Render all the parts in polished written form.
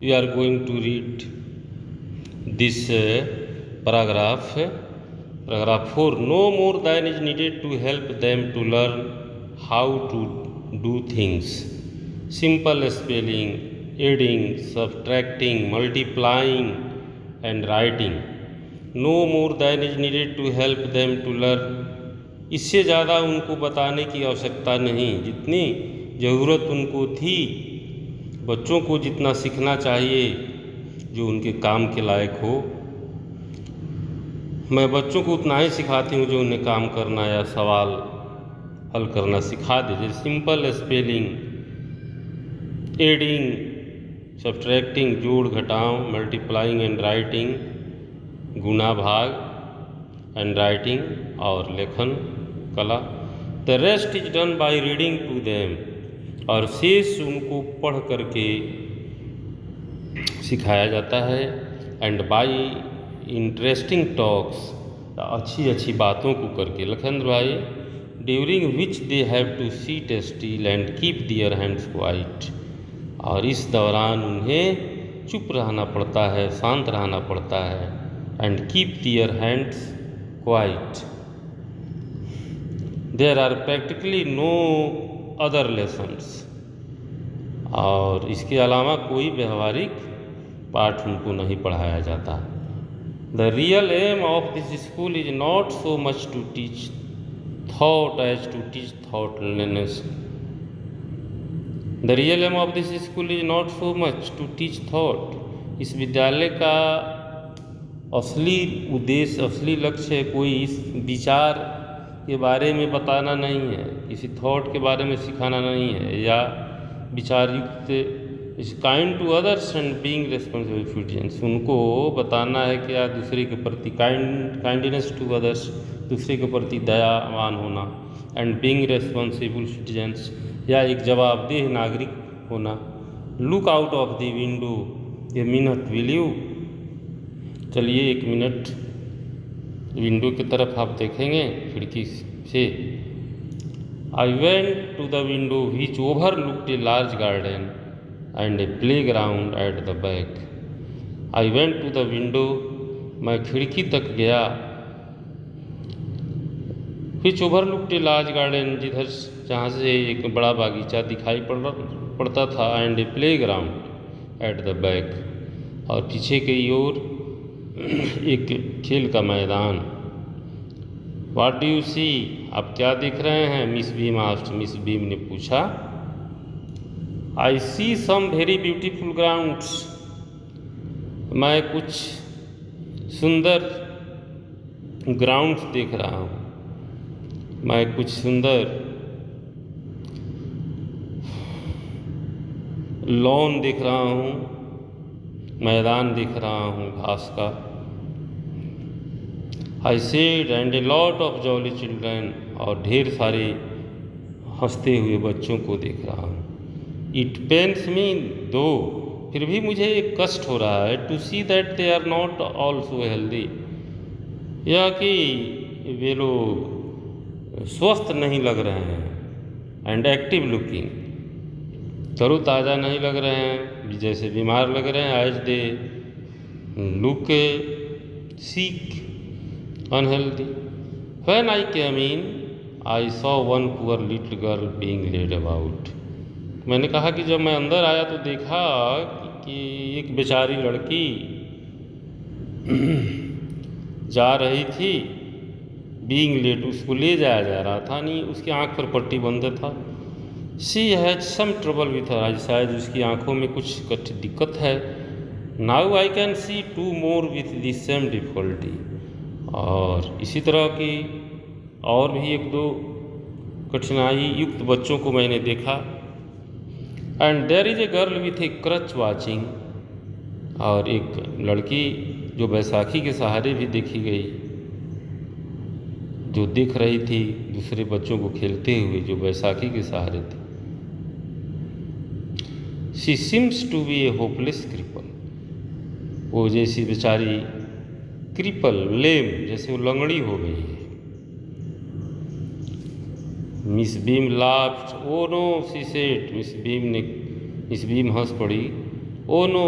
We are going to read this paragraph. Paragraph 4. No more than is needed to help them to learn how to do things. Simple spelling, adding, subtracting, multiplying and writing. No more than is needed to help them to learn. इससे ज़्यादा उनको बताने की आवश्यकता नहीं, जितनी ज़रूरत उनको थी, बच्चों को जितना सीखना चाहिए जो उनके काम के लायक हो, मैं बच्चों को उतना ही सिखाती हूँ जो उन्हें काम करना या सवाल हल करना सिखा दे। जैसे सिंपल स्पेलिंग, एडिंग, सब्ट्रैक्टिंग जोड़ घटाव, मल्टीप्लाइंग एंड राइटिंग गुणा भाग एंड राइटिंग और लेखन कला। The rest is done by reading to them, और शेष उनको पढ़ करके सिखाया जाता है। एंड बाय इंटरेस्टिंग टॉक्स, अच्छी अच्छी बातों को करके। लखेंद्र भाई, during which they have to sit still and keep their hands quiet, और इस दौरान उन्हें चुप रहना पड़ता है, शांत रहना पड़ता है। And keep their hands quiet. There are practically no other lessons, और इसके अलावा कोई व्यवहारिक पाठ उनको नहीं पढ़ाया जाता। The real aim of this school is not so much to teach thought as to teach thoughtlessness. The real aim of this school is not so much to teach thought. इस विद्यालय का असली उद्देश्य, असली लक्ष्य कोई इस विचार के बारे में बताना नहीं है, किसी थॉट के बारे में सिखाना नहीं है, या विचार युक्त is kind to others and being responsible citizens. उनको बताना है कि या दूसरे के प्रति काइंडनेस टू अदर्स, दूसरे के प्रति दयावान होना, एंड बीइंग रेस्पॉन्सिबल सिटीजन्स, या एक जवाबदेह नागरिक होना। Look out of the window a minute will you. चलिए 1 मिनट विंडो की तरफ आप देखेंगे खिड़की से। I went to the window which overlooked a large garden and a playground at the back. I went to the window, मैं खिड़की तक गया, which overlooked a large garden, जिधर जहाँ से एक बड़ा बागीचा दिखाई पड़ता था, and a playground at the back, और पीछे की ओर एक खेल का मैदान। व्हाट डू यू सी, आप क्या देख रहे हैं? Miss beam asked, miss beam ने पूछा। आई सी सम वेरी ब्यूटीफुल ग्राउंड्स, मैं कुछ सुंदर ग्राउंड्स देख रहा हूँ, मैं कुछ सुंदर लॉन देख रहा हूँ, मैदान देख रहा हूँ घास का। I said and a lot of jolly children, और ढेर सारे हंसते हुए बच्चों को देख रहा हूँ। इट पेन्स मी दो, फिर भी मुझे एक कष्ट हो रहा है, to see that they are not also healthy, यह कि वे लोग स्वस्थ नहीं लग रहे हैं, एंड एक्टिव लुकिंग, तरोताज़ा नहीं लग रहे हैं, जैसे बीमार लग रहे हैं। As they look sick unhealthy. When I came in I saw one poor little girl being led about. मैंने कहा कि जब मैं अंदर आया तो देखा कि एक बेचारी लड़की जा रही थी, बीइंग लेड, उसको ले जाया जा रहा था, नहीं उसकी आँख पर पट्टी बंद था। She has some trouble with her eyes, शायद उसकी आँखों में कुछ दिक्कत है। Now I can see 2 more with the same difficulty, और इसी तरह की और भी 1-2 कठिनाई युक्त बच्चों को मैंने देखा। And there is a girl with a crutch watching, और एक लड़की जो बैसाखी के सहारे भी देखी गई, जो देख रही थी दूसरे बच्चों को खेलते हुए जो बैसाखी के सहारे थे। She seems to be a hopeless cripple, वो जैसी बेचारी क्रिपल, लेम, जैसे वो लंगड़ी हो गई है। Miss Beam laughed, oh no she said, Miss Beam हंस पड़ी। ओ नो,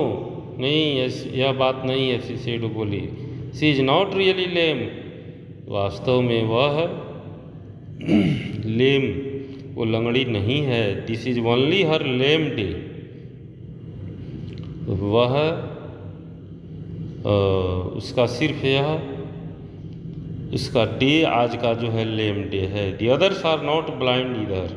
नहीं, यह बात नहीं है, शी सेड, बोली। She is not really lame, वास्तव में वह लेम, वो लंगड़ी नहीं है। This is only her lame day, वह उसका सिर्फ यह उसका डे आज का जो है लेम डे है। The others are not blind इधर,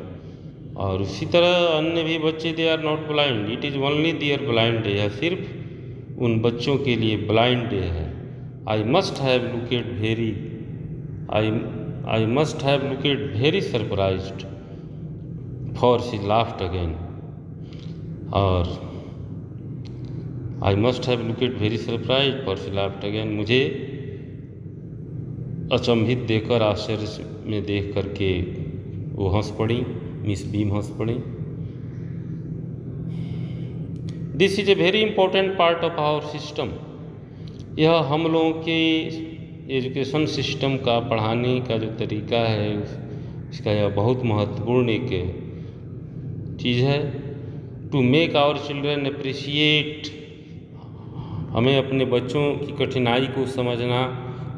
और उसी तरह अन्य भी बच्चे they are not blind, it is only their blind day, है सिर्फ उन बच्चों के लिए ब्लाइंड डे है। I must have looked very I must have looked very surprised, for she laughed again, और I must have looked very surprise for she laughed again, मुझे अचंभित देखकर, आश्चर्य में देख करके वो हंस पड़ी, मिस बीम हंस पड़ी। This is a very important part of our system, यह हम लोगों के एजुकेशन सिस्टम का, पढ़ाने का जो तरीका है, इसका यह बहुत महत्वपूर्ण एक चीज़ है। To make our children appreciate, हमें अपने बच्चों की कठिनाई को समझना,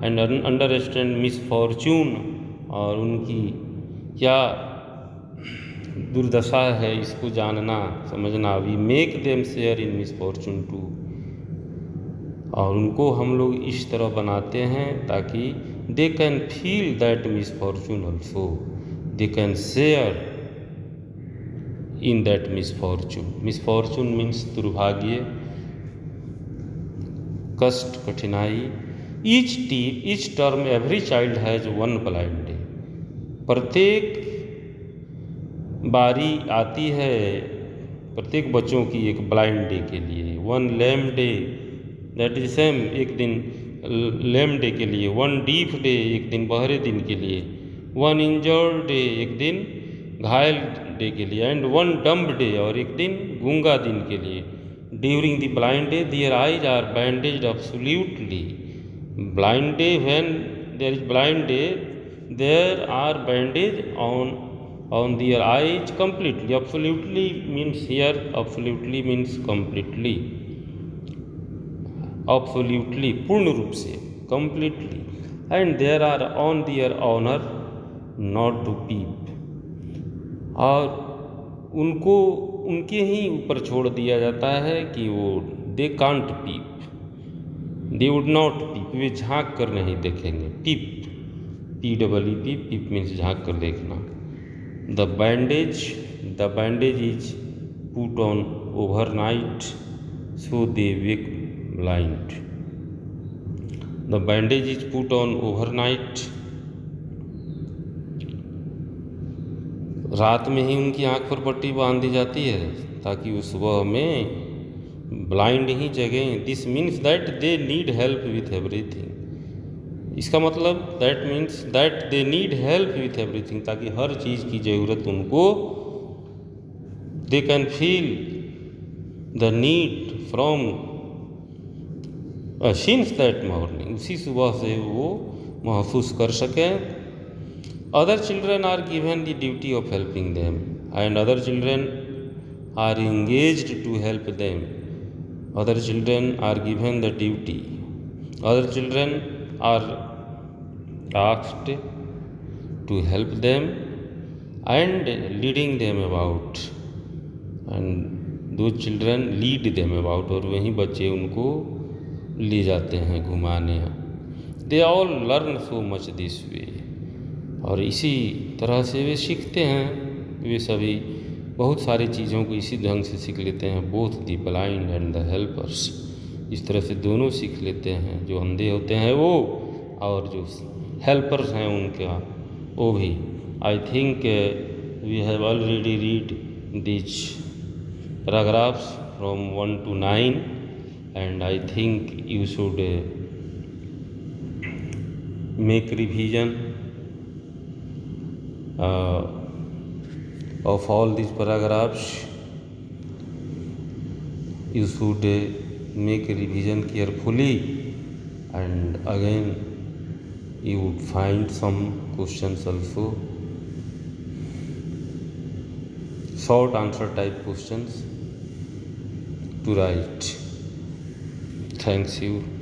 एंड अंडरस्टैंड मिसफॉर्चून, और उनकी क्या दुर्दशा है इसको जानना समझना। We make them share in misfortune too, और उनको हम लोग इस तरह बनाते हैं ताकि they can feel that misfortune also, they can share in that misfortune. Misfortune means दुर्भाग्य, कष्ट, कठिनाई। Each term every child has one blind day, प्रत्येक बारी आती है प्रत्येक बच्चों की एक ब्लाइंड डे के लिए। One lame day, that is same, एक दिन लेम डे के लिए। वन डीफ डे, एक दिन बहरे दिन के लिए। वन इंजर्ड डे, एक दिन घायल डे के लिए। एंड वन डम्ब डे, और एक दिन गूंगा दिन के लिए। During the blind day their eyes are bandage absolutely, blind day, when there is blind day there are bandage on their eyes completely. Absolutely means here, absolutely means completely, absolutely पूर्ण रूप से, completely, and there are on their honor not to peep, और उनको उनके ही ऊपर छोड़ दिया जाता है कि वो they can't peep, they would not peep, वे झांक कर नहीं देखेंगे। पीप, PEEP, पीप मीन्स झांक कर देखना। The bandage is put on over night so they wake blind, the bandage is put on over night, रात में ही उनकी आंख पर पट्टी बांध दी जाती है ताकि वो सुबह में ब्लाइंड ही जगें। This means that they need help with everything, इसका मतलब that means that they need help with everything, ताकि हर चीज़ की ज़रूरत उनको, they can feel the need from since that morning, उसी सुबह से वो महसूस कर सकें। Other children are given the duty of helping them, and other children are engaged to help them. Other children are given the duty, other children are asked to help them and leading them about, and those children lead them about, और वहीं बच्चे उनको ले जाते हैं घुमाने। They all learn so much this way, और इसी तरह से वे सीखते हैं, वे सभी बहुत सारी चीज़ों को इसी ढंग से सीख लेते हैं। Both the blind and the helpers, इस तरह से दोनों सीख लेते हैं, जो अंधे होते हैं वो और जो हेल्पर्स हैं उनका वो भी। I think we have already read this paragraphs from 1 to 9, and I think you should make revision of all these paragraphs. You should make a revision carefully, and again you would find some questions also, short answer type questions. to write. Thanks you.